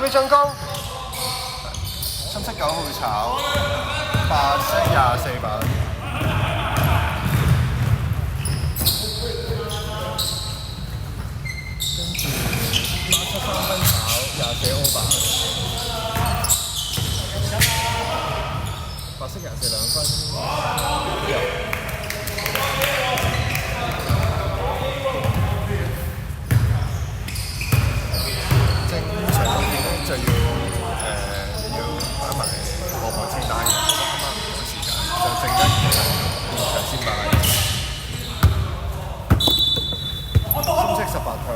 秒進攻。深色9號炒，白色24版。跟住83分炒24歐版。白色242分。就要要擺埋播放清單嘅，啱啱唔夠時間，就剩一現場先擺。深色18強。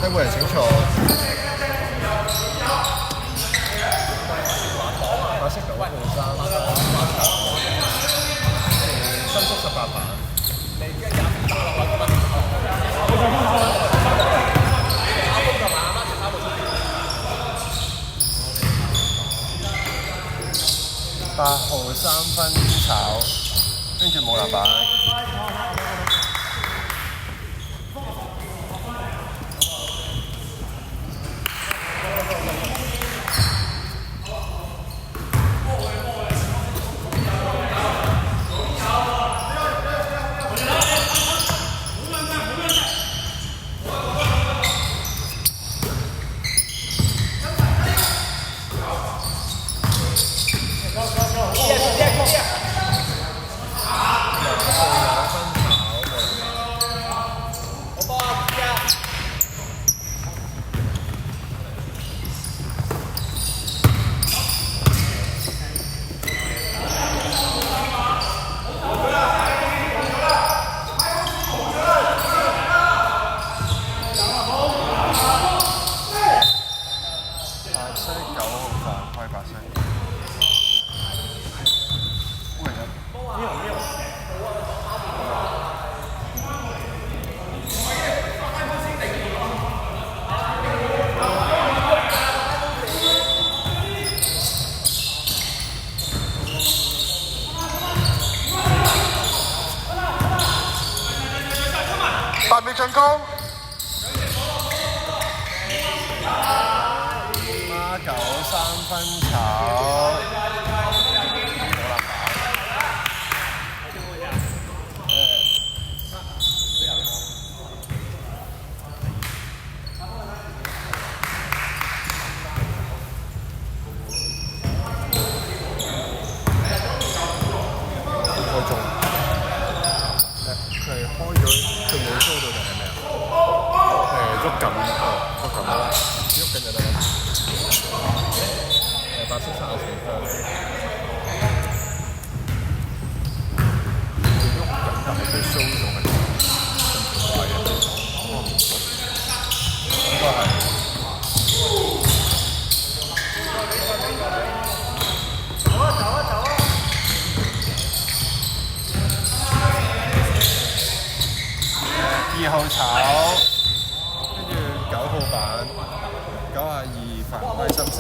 有冇人請坐？白色9號3，深色18版。8號3分炒，跟住冇籃板。8秒進攻。孖9 3分炒。白色34分，喐緊但係佢 show 咗係咁奇怪嘅，我唔熟，應該係。2號炒，跟住9號版92犯規深色。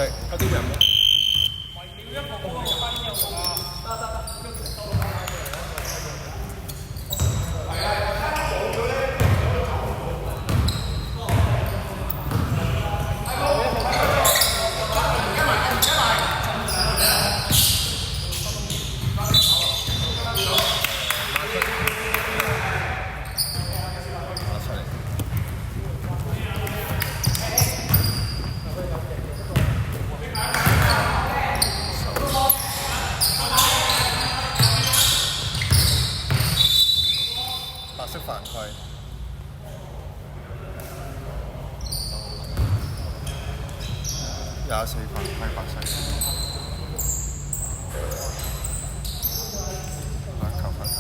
白色犯規，24犯規白色，兩球犯規。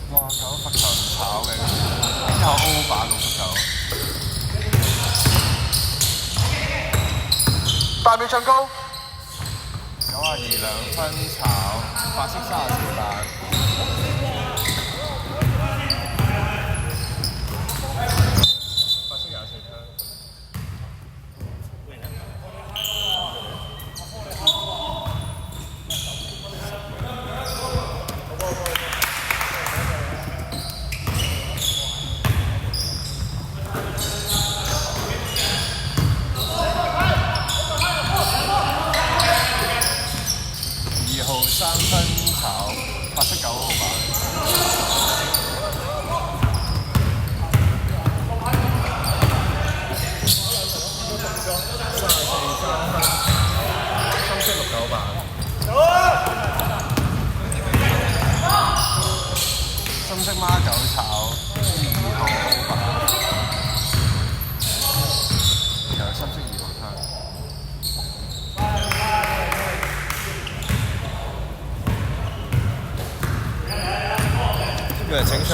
哇！9罰球唔炒嘅，之後歐霸69。8秒進攻。92 2分炒，白色34版。三分炒白色9號版。深色69版。深色孖9炒2號版。又係深色2號餐。呢個係整數。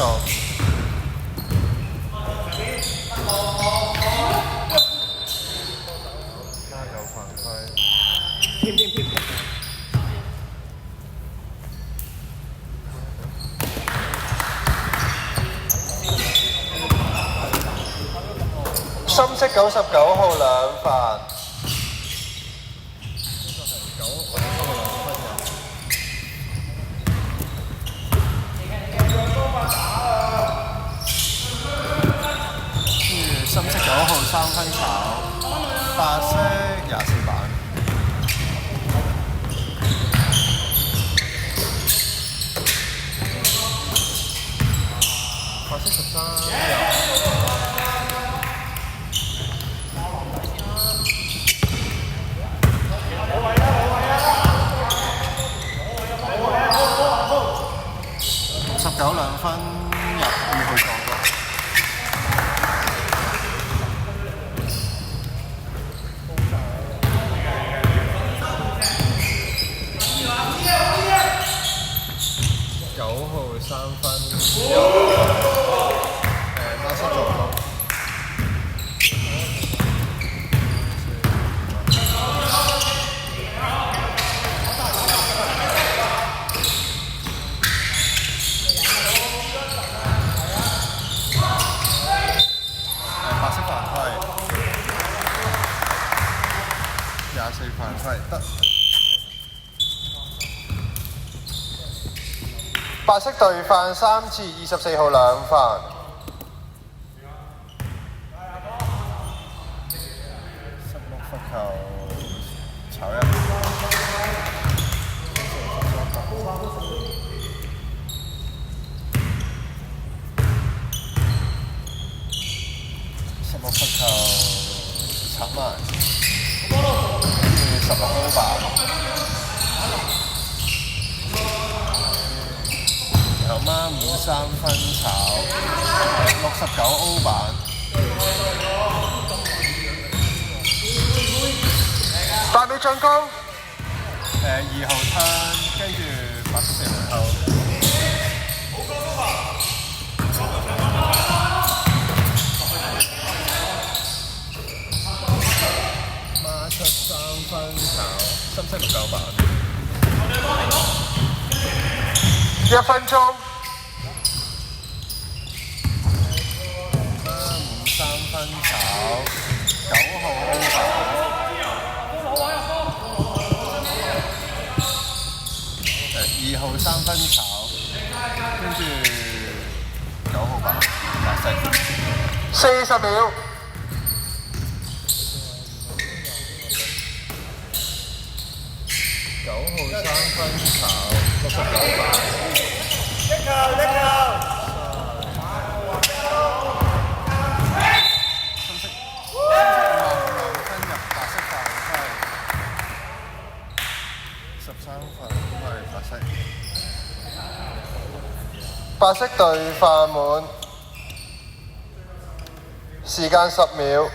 加9犯規。添。深色99號2犯。深色9號3分炒，白色24版。白色13。69 2分入2號撞角。9號3分孖色撞角。24犯規得。白色隊犯3次24號2犯。16罰球炒1。16罰球炒埋。16號版。由孖5 3分炒69歐版。8秒進攻。2號turn，跟住白色4門後。孖7 3分炒深色69版。1分鐘。5 3分炒9號歐版。2號3分炒，跟住9號版白色。40秒。9號3分炒69版。一球。深色2分入白色犯規，13分係白色。白色隊犯滿，時間10秒。